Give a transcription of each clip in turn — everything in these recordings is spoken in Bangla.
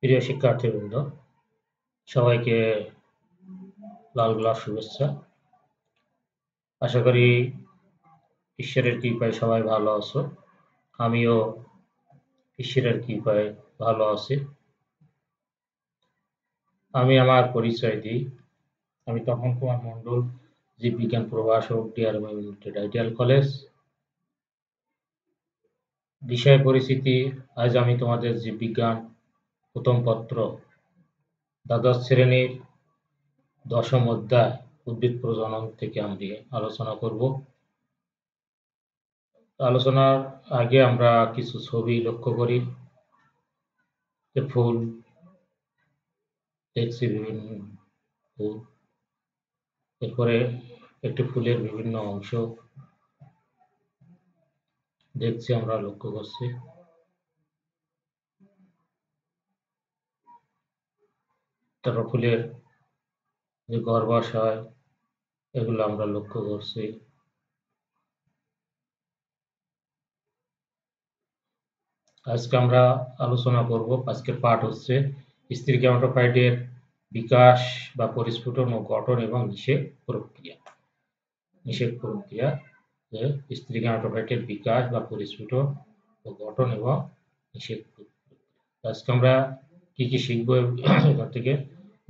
প্রিয় শিক্ষার্থীবৃন্দ, সবাইকে লাল গোলাপ শুভেচ্ছা। আশা করি ঈশ্বরের কৃপায় সবাই ভালো আছো। আমিও ঈশ্বরের কৃপায় ভালো আছি। আমি আমার পরিচয় দিই। আমি তপন কুমার মণ্ডল, জীববিজ্ঞান প্রভাষক, ডিআরএম লিমিটেড, আইডিয়াল কলেজ। বিষয় পরিচিতি: আজ আমি তোমাদের জীববিজ্ঞান প্রথম পত্র দ্বাদশ শ্রেণীর দশম অধ্যায় উদ্ভিদ প্রজনন থেকে আমি আলোচনা করব। আলোচনার আগে আমরা কিছু ছবি লক্ষ্য করি। ফুল দেখছি, বিভিন্ন ফুল, এরপরে একটি ফুলের বিভিন্ন অংশ দেখছি, আমরা লক্ষ্য করছি। তারপর ফুলের যে গর্ভাশয়, এগুলো আমরা লক্ষ্য করছি। আজকে আমরা আলোচনা করব, আজকের পাঠ হচ্ছে স্ত্রী গ্যামেটোফাইটের বিকাশ বা পরিস্ফুটন ও গঠন এবং নিষেক প্রক্রিয়া। যে স্ত্রী গ্যামেটোফাইটের বিকাশ বা পরিস্ফুটন ও গঠন এবং নিষেক প্রক্রিয়া। আজকে আমরা কি কি শিখবো এখান থেকে,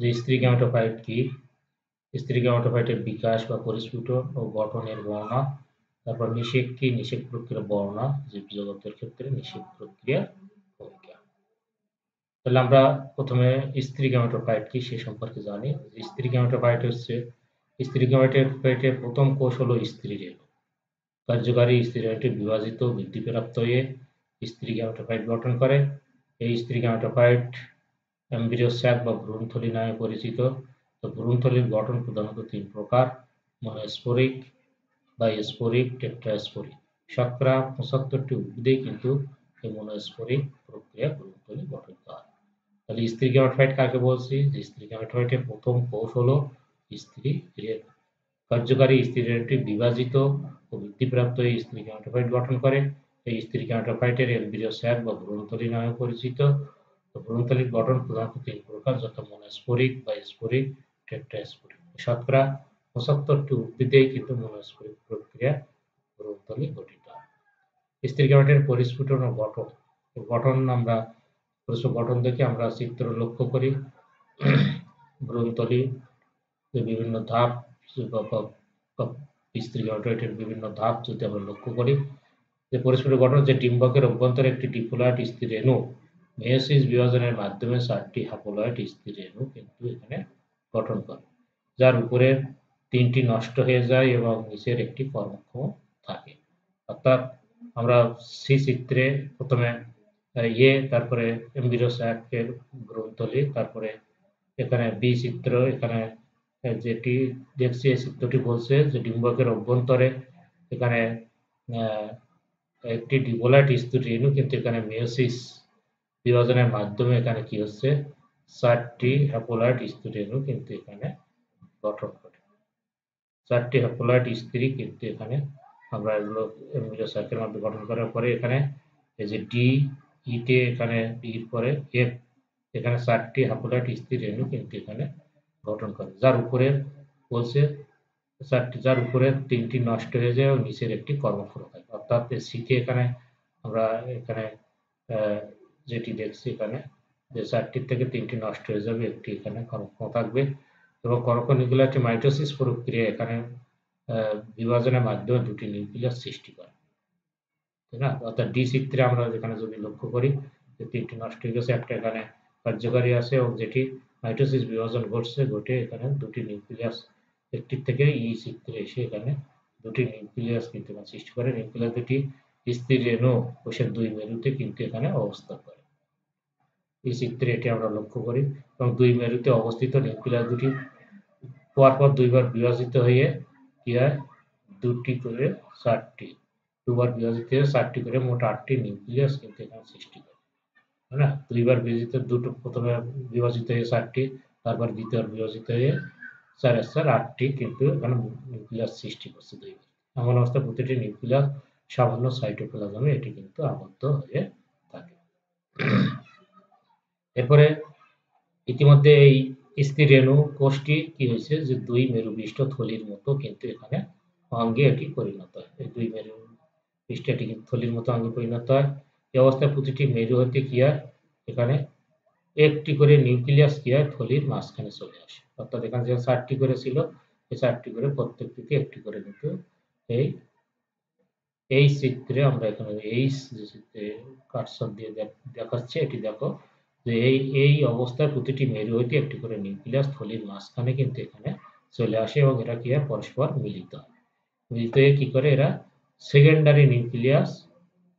যে স্ত্রী গ্যামেটোফাইট কি, স্ত্রী গ্যামেটোফাইটের বিকাশ বা পরিস্ফুটন ও গঠনের বর্ণনা, তারপর নিষেক কি, নিষেক প্রক্রিয়ার বর্ণনা, জীবজগতের ক্ষেত্রে নিষেক প্রক্রিয়ার ভূমিকা। তাহলে আমরা প্রথমে স্ত্রী গ্যামেটোফাইট কি সে সম্পর্কে জানি। স্ত্রী গ্যামেটোফাইট হচ্ছে, স্ত্রী গ্যামেটোফাইটের প্রথম কোষ হলো স্ত্রী রেণু। কার্যকারী স্ত্রী রেণুটি বিভাজিত বৃদ্ধিপ্রাপ্ত হয়ে স্ত্রী গ্যামেটোফাইট গঠন করে। এই স্ত্রী গ্যামেটোফাইট এমব্রিও স্যাক বা ভ্রূণথলি নামে পরিচিত। তো ভ্রূণথলির গঠন প্রধানত তিন প্রকার: মনোস্পোরিক, বাইস্পোরিক, টেট্রাস্পোরিক। শতকরা 75টি উদ্ভিদেই কিন্তু এই মনোস্পোরিক প্রক্রিয়া ভ্রূণথলি গঠন হয়। তাহলে স্ত্রী গ্যামেটোফাইট কাকে বলছি, যে স্ত্রী গ্যামেটোফাইটের প্রথম কোষ হলো স্ত্রী রেণু। কার্যকারী স্ত্রী রেণুটি বিভাজিত ও বৃদ্ধিপ্রাপ্ত এই স্ত্রী গ্যামেটোফাইট গঠন করে। এই স্ত্রী গ্যামেটোফাইটের এমব্রিও স্যাক বা ভ্রূণথলি নামে পরিচিত। ভ্রূণথলির গঠন প্রধানত তিন প্রকার, যথা মনোস্পোরিক, বাইস্পোরিক, টেট্রাস্পোরিক। শতকরা 75টি উদ্ভিদেই কিন্তু মনোস্পোরিক প্রক্রিয়া ভ্রূণথলি গঠিত হয়। স্ত্রী গ্যামেটের পরিস্ফুটন ও গঠন। গঠন আমরা গঠন দেখে আমরা চিত্র লক্ষ্য করি। ভ্রূণথলি বিভিন্ন ধাপ, স্ত্রী গ্যামেটের বিভিন্ন ধাপ যদি আমরা লক্ষ্য করি, যে পরিস্ফুটন গঠন, যে ডিম্বকের অভ্যন্তরে একটি ডিপ্লয়েড স্ত্রী রেণু মেয়োসিস বিভাজনের মাধ্যমে 4টি হ্যাপ্লয়েড স্ত্রী রেণু কিন্তু এখানে গঠন করে, যার উপরের 3টি নষ্ট হয়ে যায় এবং নিচের একটি কর্মক্ষম থাকে। অর্থাৎ আমরা সি চিত্রে প্রথমে তারপরে এমব্রিও স্যাকের ভ্রূণথলি, তারপরে এখানে বি চিত্র, এখানে যেটি দেখছি এই চিত্রটি বলছে যে ডিম্বকের অভ্যন্তরে এখানে একটি ডিপ্লয়েড স্ত্রী রেণু কিন্তু এখানে মেয়োসিস বিভাজনের মাধ্যমে এখানে কি হচ্ছে, 4টি হ্যাপ্লয়েড স্ত্রী রেণু কিন্তু এখানে গঠন করে। 4টি হ্যাপ্লয়েড স্ত্রী কিন্তু এখানে আমরা এগুলো এমব্রিও স্যাকের মাধ্যমে গঠন করার পরে এখানে এই যে ডি ইতে, এখানে ডির পরে এফ, এখানে 4টি হ্যাপ্লয়েড স্ত্রী রেণু কিন্তু এখানে গঠন করে, যার উপরে বলছে 4টি, যার উপরে 3টি নষ্ট হয়ে যায় এবং নিচের একটি কর্মক্ষম থাকে। অর্থাৎ সিতে এখানে আমরা এখানে যেটি দেখছি এখানে, যে 4টির থেকে 3টি নষ্ট হয়ে যাবে, একটি এখানে কর্মক্ষম থাকবে এবং কর্কনিউক্লিয়ারটি মাইটোসিস প্রক্রিয়া এখানে বিভাজনের মাধ্যমে 2টি নিউক্লিয়াস সৃষ্টি করে, তাই না? অর্থাৎ ডি চিত্রে আমরা এখানে যদি লক্ষ্য করি যে 3টি নষ্ট হয়ে গেছে, একটা এখানে কার্যকারী আছে এবং যেটি মাইটোসিস বিভাজন ঘটে এখানে 2টি নিউক্লিয়াস, একটির থেকে ই চিত্রে এসে এখানে 2টি নিউক্লিয়াস কিন্তু সৃষ্টি করে। নিউক্লিয়াস দুটি স্ত্রী রেণু কোষের 2 মেরুতে কিন্তু এখানে অবস্থান করে। এই চিত্রে এটি আমরা লক্ষ্য করি এবং 2 মেরুতে অবস্থিত নিউক্লিয়াস দুটি পরপর 2বার বিভাজিত হয়ে কি হয়, 2টি করে 4টি, 2বার বিভাজিত হয়ে 4টি করে মোট 8টি নিউক্লিয়াস কিন্তু এখানে সৃষ্টি করে, তাই না? 2বার বিভাজিত, দুটো প্রথমে বিভাজিত হয়ে 4টি, তারপর দ্বিতীয়বার বিভাজিত হয়ে 8টি কিন্তু এখানে নিউক্লিয়াস সৃষ্টি করছে 2বার। এমন অবস্থায় প্রতিটি নিউক্লিয়াস সামান্য সাইটোপ্লাজমে এটি কিন্তু আবদ্ধ হয়ে থাকে। এরপরে ইতিমধ্যে এই স্থির রেণু কোষটি কি হয়েছে যে দুই মেরু বিশিষ্ট থলির মতো কিন্তু এখানে অঙ্গে এটি পরিণত হয়। এই দুই মেরু বিশিষ্ট এটি কিন্তু থলির মতো অঙ্গে পরিণত হয়। এই অবস্থায় প্রতিটি মেরু হতে কি হয়, এখানে একটি করে নিউক্লিয়াস কি হয় থলির মাঝখানে চলে আসে। অর্থাৎ এখানে যে 4টি করে ছিল, এই 4টি করে প্রত্যেকটিতে একটি করে কিন্তু এই এই চিত্রে আমরা এখানে এই যে চিত্রে কার্সর দিয়ে দেখাচ্ছে, এটি দেখো যে এই অবস্থায় প্রতিটি মেরু হইতে একটি করে নিউক্লিয়াস থলির মাঝখানে কিন্তু এখানে চলে আসে এবং এরা কি হয় পরস্পর মিলিত হয়। মিলিত হয়ে কি করে এরা সেকেন্ডারি নিউক্লিয়াস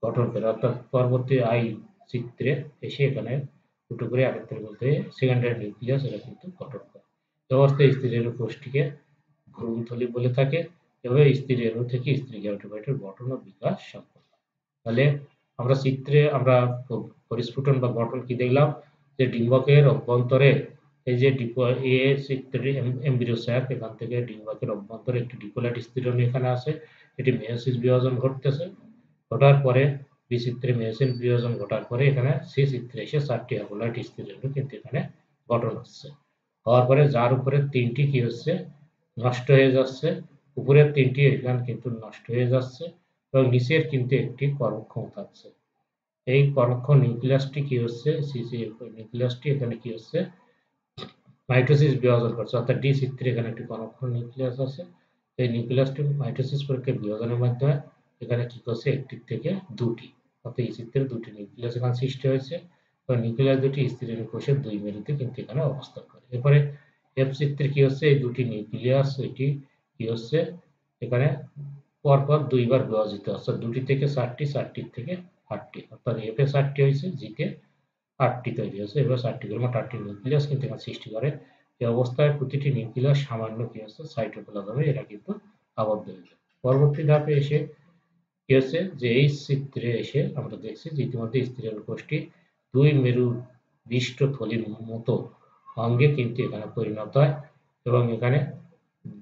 গঠন করে, অর্থাৎ পরবর্তী চিত্রে এসে এখানে দুটো করে একত্রে বলতে সেকেন্ডারি নিউক্লিয়াস এরা কিন্তু গঠন করে। এই অবস্থায় স্থির রেণু কোষটিকে ভ্রূণথলি বলে থাকে এবং স্থির রেণু থেকে স্থির গ্যামেটোফাইটের গঠন ও বিকাশ সম্পন্ন। তাহলে আমরা চিত্রে আমরা পরিস্ফুটন বা গঠন কি দেখলাম, যে ডিম্বকের অভ্যন্তরে এই যে এ চিত্রে এমব্রিও স্যাক, এখান থেকে ডিম্বকের অভ্যন্তরে একটি ডিপোলাইট স্থির রেণু এখানে আছে, এটি মেয়োসিস বিভাজন ঘটতেছে, ঘটার পরে বি চিত্রে মেয়োসিন বিভাজন ঘটার পরে এখানে সি চিত্রে এসে 4টি হ্যাপ্লয়েড স্থির রেণু কিন্তু এখানে গঠন হচ্ছে। হওয়ার পরে যার উপরে 3টি কি হচ্ছে নষ্ট হয়ে যাচ্ছে, উপরের 3টি এখানে কিন্তু নষ্ট হয়ে যাচ্ছে এবং নিচের কিন্তু একটি কর্মক্ষম থাকছে। এই কর্মক্ষম নিউক্লিয়াসটি কি হচ্ছে, সিসি নিউক্লিয়াসটি এখানে কি হচ্ছে মাইটোসিস বিভাজন করছে, অর্থাৎ ডি চিত্রে এখানে একটি কর্মক্ষম নিউক্লিয়াস আছে। এই নিউক্লিয়াসটি মাইটোসিস প্রক্রিয়া বিভাজনের মাধ্যমে এখানে কি করছে একটির থেকে দুটি, অর্থাৎ এই চিত্রে দুটি নিউক্লিয়াস এখানে সৃষ্টি হয়েছে এবং নিউক্লিয়াস দুটি স্থির রেণু কোষের দুই মেরুতে কিন্তু এখানে অবস্থান করে। এরপরে এফ চিত্রে কি হচ্ছে এই দুটি নিউক্লিয়াস এটি কি হচ্ছে এখানে পরপর দুইবার বিভাজিত হচ্ছে, দুটি থেকে 4টি, 4টির থেকে 8টি, অর্থাৎ এফ এ 4টি হয়েছে, জিতে 8টি তৈরি হয়েছে। এবার 4টি করে মোট 8টি নিউক্লিয়াস কিন্তু এখানে সৃষ্টি করে। এই অবস্থায় প্রতিটি নিউক্লিয়াস সামান্য কি হচ্ছে সাইটোপ্লাজমে এরা কিন্তু আবদ্ধ হয়ে যায়। পরবর্তী ধাপে এসে কি হচ্ছে যে এই চিত্রে এসে আমরা দেখছি যে ইতিমধ্যে স্থির রেণু কোষটি দুই মেরু বিশিষ্ট থলির মতো অঙ্গে কিন্তু এখানে পরিণত হয় এবং এখানে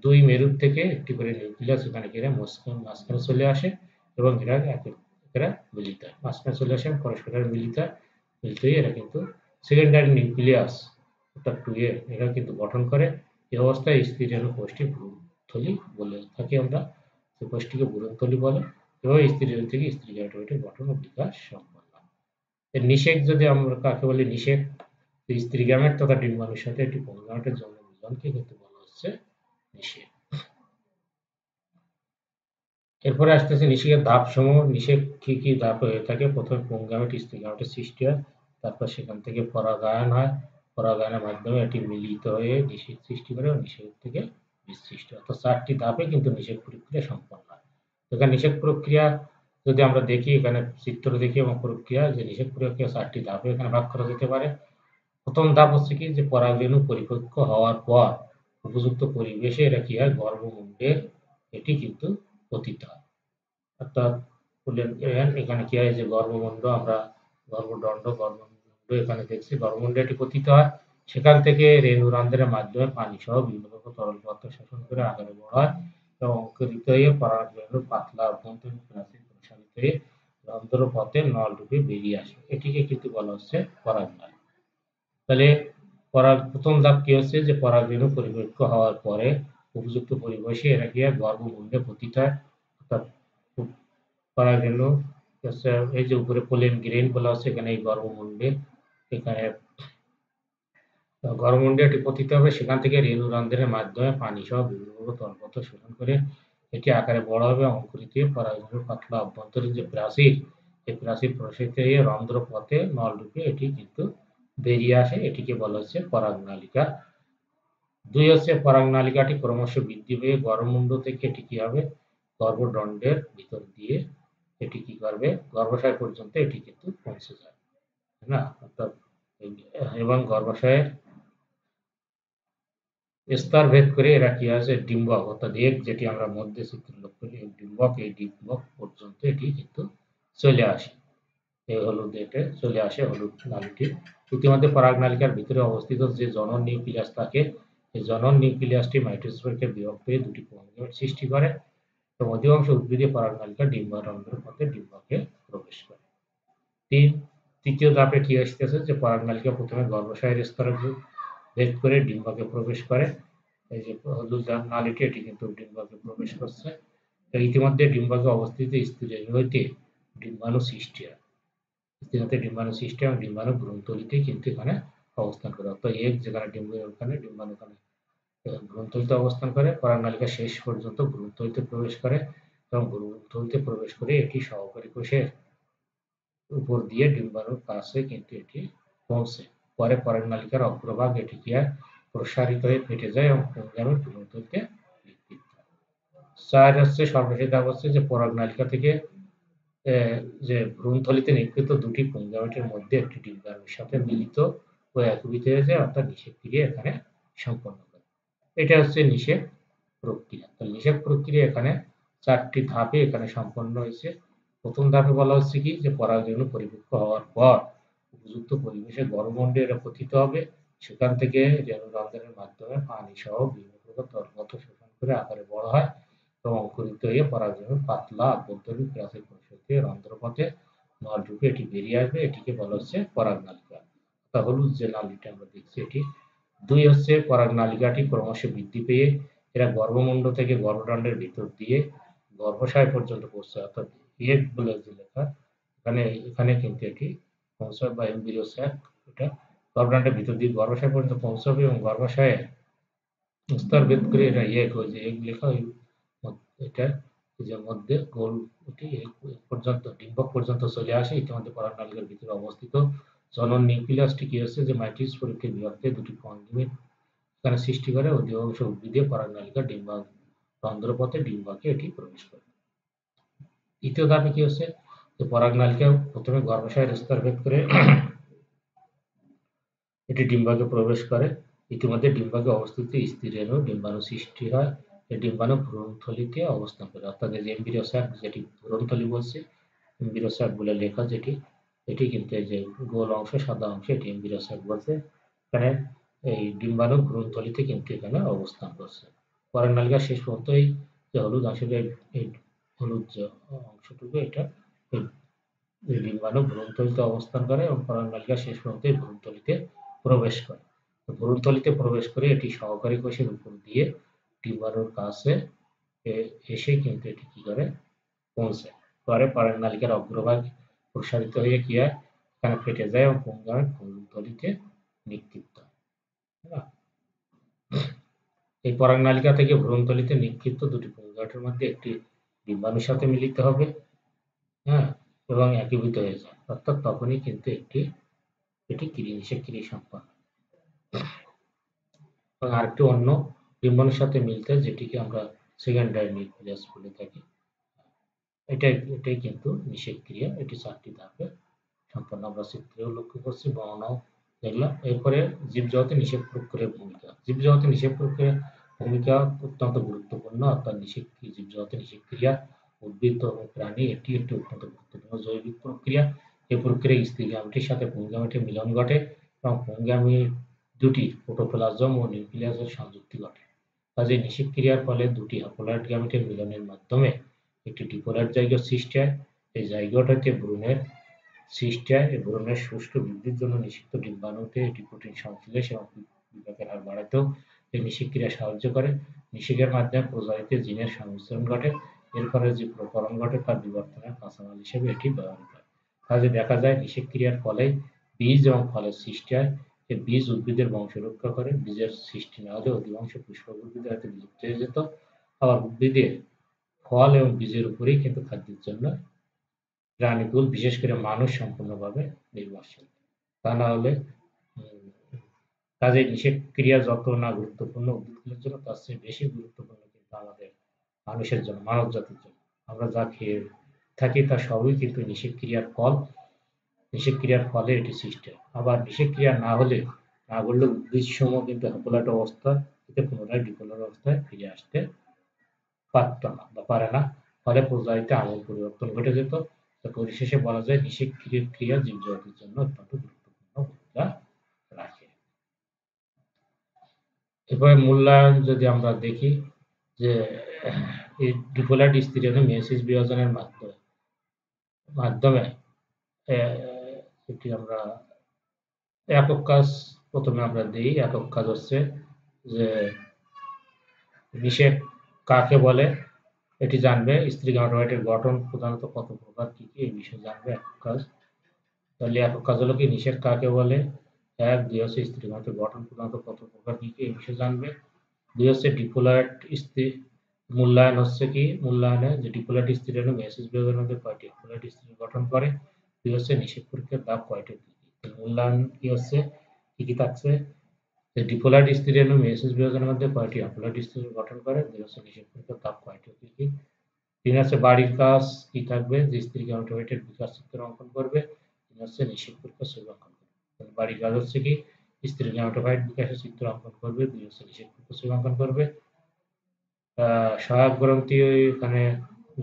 দুই মেরুর থেকে একটি করে নিউক্লিয়াস এখানে ঘিরে মাঝখানে চলে আসে এবং এরা মিলিত হয়, মাঝখানে চলে আসে পরস্পরের মিলিত হয়। মিলিত হয়ে এরা কিন্তু সেকেন্ডারি নিউক্লিয়াস অর্থাৎ 2A এরা কিন্তু গঠন করে। এই অবস্থায় স্থির রেণু কোষটি ভ্রূণথলি বলে থাকি আমরা, সেই কোষটিকে ভ্রূণথলি বলে এবং স্থির রেণু থেকে স্থির গ্যামেটোফাইটের গঠন ও বিকাশ সম্পন্ন। এর নিষেক যদি আমরা কাকে বলি নিষেক, স্ত্রী গ্যামেট তথা ডিম্বাণুর সাথে একটি পুংগ্যামেটের যৌন মিলনকে কিন্তু বলা হচ্ছে নিষেক। এরপরে আসতেছে নিষেকের ধাপ সমূহ। নিষেক কি কি ধাপ হয়ে থাকে, প্রথমে পুংগ্যামেট স্ত্রী গ্যামেটের সৃষ্টি হয়, তারপর সেখান থেকে পরাগায়ন হয়, পরাগায়নের মাধ্যমে এটি মিলিত হয়ে নিষেক সৃষ্টি করে এবং নিষেক থেকে বীজ সৃষ্টি হয়। অর্থাৎ 4টি ধাপে কিন্তু নিষেক প্রক্রিয়া সম্পন্ন হয়। এখানে নিষেক প্রক্রিয়া যদি আমরা দেখি, এখানে চিত্র দেখি এবং প্রক্রিয়া যে নিষেক প্রক্রিয়া 4টি ধাপে এখানে ভাগ করা যেতে পারে। প্রথম ধাপ হচ্ছে কি যে পরাগরেণু পরিপক্ক হওয়ার পর উপযুক্ত পরিবেশে এরা কি হয় গর্ভমুণ্ডে এটি কিন্তু পতিত হয়। অর্থাৎ এখানে কি হয় যে গর্ভমুণ্ড আমরা গর্ভমুণ্ড এখানে দেখছি, গর্ভমুণ্ডে এটি পতিত হয়। সেখান থেকে রেণুরন্ধ্রের মাধ্যমে পানি সহ বিভিন্ন তরল পদার্থ শোষণ করে আকারে বড় হয় এবং অঙ্কুরিত হয়ে পরাগরেণুর পাতলা অভ্যন্তরীণ প্রাচীর প্রসারিত হয়ে রন্ধ্রপথে নলরূপে বেরিয়ে আসে, এটিকে কিন্তু বলা হচ্ছে পরাগনালী। তাহলে প্রথম ধাপ কি হচ্ছে যে পরাগরেণু পরিপক্ক হওয়ার পরে উপযুক্ত পরিবেশে এরা কি হয় গর্ভমুণ্ডে পতিত হয়। অর্থাৎ পরাগরেণু এই যে উপরে পোলেন গ্রেন বলা হচ্ছে, এখানে এই গর্ভমুণ্ডে এখানে গর্ভমুণ্ডে এটি পতিত হবে। সেখান থেকে রেণুরন্ধ্রের মাধ্যমে পানি সহ বিভিন্ন তরল পদার্থ শোষণ করে এটি আকারে বড় হবে, অঙ্কুরিত হয়ে পরাগরেণুর পাতলা অভ্যন্তরীণ যে প্রাচীর, এই প্রাচীর প্রসারিত হয়ে রন্ধ্রপথে নলরূপে এটি কিন্তু বেরিয়ে আসে, এটিকে বলা হচ্ছে পরাগনালিকা। 2 হচ্ছে পরাগনালিকাটি ক্রমশ বৃদ্ধি পেয়ে গর্ভমুণ্ড থেকে এটি কি হবে গর্ভদণ্ডের ভিতর দিয়ে এটি কি করবে গর্ভাশয় পর্যন্ত এটি কিন্তু পৌঁছে যায় না, অর্থাৎ এবং গর্ভাশয়ের স্তর ভেদ করে এরা কি আছে ডিম্বক, অর্থাৎ এক যেটি আমরা মধ্যে চিত্র লক্ষ্য করি ডিম্বক, এই ডিম্বক পর্যন্ত এটি কিন্তু চলে আসে। এই হলুদ এটা চলে আসে হলুদ নালীটি। ইতিমধ্যে পরাগনালিকার ভিতরে অবস্থিত যে জনন নিউক্লিয়াস থাকে, এই জনন নিউক্লিয়াসটি মাইটোসিস প্রক্রিয়ায় বিভক্ত হয়ে দুটি পুংগ্যামেট সৃষ্টি করে এবং অধিকাংশ উদ্ভিদে পরাগনালিকা ডিম্বারন্ধ্রের পথে ডিম্বকে প্রবেশ করে। 3 তৃতীয় ধাপে কি আসতেছে যে পরাগনালিকা প্রথমে গর্ভাশয়ের স্তরে ভেদ করে ডিম্বাকে প্রবেশ করে। এই যে হলুদ নালীটি এটি কিন্তু ডিম্বাকে প্রবেশ করছে। ইতিমধ্যে ডিম্বাকে অবস্থিত স্ত্রী হইতে ডিম্বাণু সৃষ্টি হয়। স্ত্রীতে ডিম্বাণু সৃষ্টি এবং ডিম্বাণু ভ্রূণথলিতে কিন্তু এখানে অবস্থান করে। অর্থাৎ এগ যেখানে ডিম্ব ওখানে ডিম্বাণু ওখানে ভ্রূণথলিতে অবস্থান করে। পরাগনালিকা শেষ পর্যন্ত ভ্রূণথলিতে প্রবেশ করে এবং ভ্রূণথলিতে প্রবেশ করে এটি সহকারী কোষের উপর দিয়ে ডিম্বাণুর কাছে কিন্তু এটি পৌঁছে। পরে পরাগনালিকার অগ্রভাগ এটি কি হয় প্রসারিত হয়ে ফেটে যায় এবং পুংগামী ভ্রূণথলিতে বিকৃত হয়। 4 হচ্ছে সর্বশেষ ধাপ হচ্ছে যে পরাগনালিকা থেকে যে ভ্রূণথলিতে নিক্ষিপ্ত দুটি পুংগামিটের মধ্যে একটি ডিম্বাণুর সাথে মিলিত ও একীভূত হয়ে যায়, অর্থাৎ নিষেক ক্রিয়া এখানে সম্পন্ন করে। এটা হচ্ছে নিষেক প্রক্রিয়া। তো নিষেক প্রক্রিয়া এখানে 4টি ধাপে এখানে সম্পন্ন হয়েছে। প্রথম ধাপে বলা হচ্ছে কি যে পরাগরেণু পরিপক্ক হওয়ার পর উপযুক্ত পরিবেশে গর্ভমণ্ডে এরা পতিত হবে। সেখান থেকে রেণুরন্ধ্রের মাধ্যমে পানি সহ বিভিন্ন প্রকার তরল শোষণ করে আকারে বড় হয় এবং অঙ্কুরিত হয়ে পরাগরেণুর পাতলা আভ্যন্তরীণ প্রাচীর কোষ থেকে রন্ধ্রপথে নলরূপে এটি বেরিয়ে আসবে। এটিকে বলা হচ্ছে পরাগনালিকা। তা হলুদ যে নালীটা আমরা দেখছি এটি। 2 হচ্ছে পরাগনালিকাটি ক্রমশ বৃদ্ধি পেয়ে এরা গর্ভমুণ্ড থেকে গর্ভদণ্ডের ভিতর দিয়ে গর্ভাশয় পর্যন্ত পৌঁছায়, অর্থাৎ এগ বলে যে লেখা এখানে কিন্তু এটি পৌঁছায় বা এমব্রিও স্যাক এটা গর্ভদণ্ডের ভিতর দিয়ে গর্ভাশয় পর্যন্ত পৌঁছাবে এবং গর্ভাশয়ে স্তরভেদ করে এটা এগ ওই যে এগ লেখা ওই এটা যে মধ্যে গোল এটি পর্যন্ত ডিম্বক পর্যন্ত চলে আসে। ইতিমধ্যে পরাগনালিকার ভিতরে অবস্থিত জনন নিউক্লিয়াসটি কি হচ্ছে যে মাইটোসিস প্রক্রিয়ায় বিভক্ত দুটি কন্ডিমেট এখানে সৃষ্টি করে। অধিকাংশ উদ্ভিদে পরাগনালিকা রন্ধ্রপথে ডিম্বাকে এটি প্রবেশ করে। তৃতীয় ধাপে কি হচ্ছে যে পরাগনালিকা প্রথমে গর্ভাশয়ের স্তরভেদ করে এটি ডিম্বাকে প্রবেশ করে। ইতিমধ্যে ডিম্বাকে অবস্থিত স্ত্রী রেণু ডিম্বাণু সৃষ্টি হয়। এই ডিম্বাণু ভ্রূণথলিতে অবস্থান করে, অর্থাৎ এই যে এমব্রিও স্যাক যেটি ভ্রূণথলি বলছে, এমব্রিও স্যাক বলে লেখা যেটি এটি কিন্তু এই যে গোল অংশ সাদা অংশ এটি এমব্রিও স্যাক বলছে। এখানে এই ডিম্বাণু ভ্রূণথলিতে কিন্তু এখানে অবস্থান করছে। পরাগনালিকা শেষ পর্যন্ত এই যে হলুদ অংশটি এই হলুদ যে অংশটুকু এটা এই ডিম্বাণু ভ্রূণথলিতে অবস্থান করে এবং পরাগনালিকা শেষ পর্যন্ত এই ভ্রূণথলিতে প্রবেশ করে। ভ্রূণথলিতে প্রবেশ করে এটি সহকারী কোষের উপর দিয়ে ডিম্বাণুর কাছে এসে কিন্তু এটি কি করে পৌঁছায়। পরে পরাগনালিকার অগ্রভাগ প্রসারিত হয়ে কি হয় এখানে ফেটে যায় এবং পুংগামী ভ্রূণথলিতে নিক্ষিপ্ত হয়। এই পরাগনালিকা থেকে ভ্রূণথলিতে নিক্ষিপ্ত দুটি পুংগামিটের মধ্যে একটি ডিম্বাণুর সাথে মিলিত হবে, হ্যাঁ, এবং একীভূত হয়ে যায়, অর্থাৎ তখনই কিন্তু এটি নিষেক ক্রিয়া সম্পন্ন। এবং আরেকটি অন্য ডিম্বাণুর সাথে মিলতে যেটিকে আমরা সেকেন্ডারি নিউক্লিয়াস বলে থাকি। এটাই কিন্তু নিষেক ক্রিয়া। এটি 4টি ধাপে সম্পন্ন আমরা চিত্রেও লক্ষ্য করছি, বর্ণনাও দেখলাম। এরপরে জীবজগতে নিষেক প্রক্রিয়ার ভূমিকা। জীবজগতে নিষেক প্রক্রিয়ার ভূমিকা অত্যন্ত গুরুত্বপূর্ণ, অর্থাৎ জীবজগতে নিষেক ক্রিয়া উদ্ভিদ এবং প্রাণী এটি একটি অত্যন্ত গুরুত্বপূর্ণ জৈবিক প্রক্রিয়া। এই প্রক্রিয়ায় স্ত্রীগামীটির সাথে পুংগামীটির মিলন ঘটে এবং পুংগামী দুটি প্রোটোপ্লাজম ও নিউক্লিয়াসের সংযুক্তি ঘটে। কাজেই নিষেক ক্রিয়ার ফলে দুটি হ্যাপ্লয়েড গ্যামেটের মিলনের মাধ্যমে একটি ডিপলয়েড জাইগোট সৃষ্টি হয়। এই জাইগোট হতে ভ্রূণের সৃষ্টি হয়। এই ভ্রূণের সুষ্ঠু বৃদ্ধির জন্য নিষিক্ত ডিম্বাণুতে এটি প্রোটিন সংশ্লেষ এবং বিপাকের হার বাড়াতেও এই নিষেক ক্রিয়া সাহায্য করে। নিষেকের মাধ্যমে প্রজাতিতে জিনের সংমিশ্রণ ঘটে। এর ফলে যে প্রকরণ ঘটে তার বিবর্তনের কাঁচামাল হিসেবে এটি ব্যবহৃত হয়। কাজে দেখা যায় নিষেক ক্রিয়ার ফলে বীজ এবং ফলের সৃষ্টি হয়। এই বীজ উদ্ভিদের বংশ রক্ষা করে। বীজের সৃষ্টি না হলে অধিকাংশ পুষ্পক উদ্ভিদ হয়তো বিলুপ্ত হয়ে যেত। আবার উদ্ভিদের ফল এবং বীজের উপরেই কিন্তু খাদ্যের জন্য প্রাণীকুল বিশেষ করে মানুষ সম্পূর্ণভাবে নির্ভরশীল। তা না হলে কাজেই নিষেক ক্রিয়া যত না গুরুত্বপূর্ণ উদ্ভিদগুলোর জন্য তার চেয়ে বেশি গুরুত্বপূর্ণ কিন্তু আমাদের মানুষের জন্য, মানব জাতির জন্য। আমরা যা খেয়ে থাকি তা সবই কিন্তু নিষেক ক্রিয়ার ফল। নিষেক ক্রিয়ার ফলে এটি সৃষ্টি হয়। আবার নিষেক ক্রিয়া না ঘটলে উদ্ভিদ সমূহ কিন্তু হ্যাপ্লয়েড অবস্থা থেকে পুনরায় ডিপলয়েড অবস্থায় ফিরে আসতে পারত না বা পারে না। ফলে প্রজাতিতে আমূল পরিবর্তন ঘটে যেত। পরিশেষে বলা যায় নিষেক ক্রিয়া জীবজগতের জন্য অত্যন্ত গুরুত্বপূর্ণ ভূমিকা রাখে। এরপরে মূল্যায়ন যদি আমরা দেখি যে এই ডিপলয়েড স্ত্রী রেণু মেয়োসিস বিভাজনের মাধ্যমে এটি আমরা একক কাজ প্রথমে আমরা দিই। একক কাজ হচ্ছে যে নিষেক কাকে বলে এটি জানবে। স্ত্রী গামেটোফাইটের গঠন প্রধানত কত প্রকার, কি কি, এই বিষয়ে জানবে একক কাজ। তাহলে একক কাজ হলো কি, নিষেক কাকে বলে। 1, 2 হচ্ছে স্ত্রী গামেটের গঠন প্রধানত কত প্রকার, কি কি, এই বিষয়ে জানবে। 2 হচ্ছে ডিপ্লয়েড স্ত্রী মূল্যায়ন হচ্ছে কি, মূল্যায়নে যে ডিপ্লয়েড স্ত্রীরেণু মেসেজ বিভাগের মধ্যে কয়টি ডিপ্লয়েড স্ত্রী গঠন করে। 2 হচ্ছে নিষেক পরীক্ষার ধাপ কয়টি, কি কি। মূল্যায়ন কি হচ্ছে, কি কি থাকছে, যে ডিপ্লয়েড স্ত্রীরেণু মেসেজ বিভাগের মধ্যে কয়টি হ্যাপ্লয়েড স্ত্রী গঠন করে। 2 হচ্ছে নিষেক পরীক্ষার ধাপ কয়টি, কি কি। 3 হচ্ছে বাড়ির কাজ কি থাকবে, যে স্ত্রী গামেটোফাইটের বিকাশ চিত্র অঙ্কন করবে। 3 হচ্ছে নিষেক পরীক্ষার ছবি অঙ্কন করবে। বাড়ির কাজ হচ্ছে কি, স্ত্রী গামেটোফাইট বিকাশের চিত্র অঙ্কন করবে। 2 হচ্ছে নিষেক পরীক্ষার ছবি অঙ্কন করবে। সহায়ক গ্রন্থি এখানে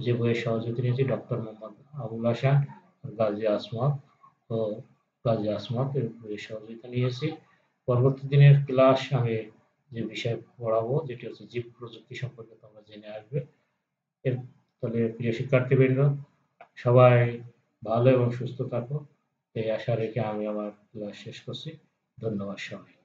যে বইয়ের সহযোগী নিয়েছি ডক্টর মোহাম্মদ আবুল হাসান, গাজী আসমত ও গাজী আসমত এর বইয়ের সহযোগিতা নিয়েছি। পরবর্তী দিনের ক্লাস আমি যে বিষয় পড়াবো, যেটি হচ্ছে জীব প্রযুক্তি সম্পর্কে তোমরা জেনে আসবে। তাহলে প্রিয় শিক্ষার্থীবৃন্দ, সবাই ভালো এবং সুস্থ থাকো, এই আশা রেখে আমি আমার ক্লাস শেষ করছি। ধন্যবাদ সবাই।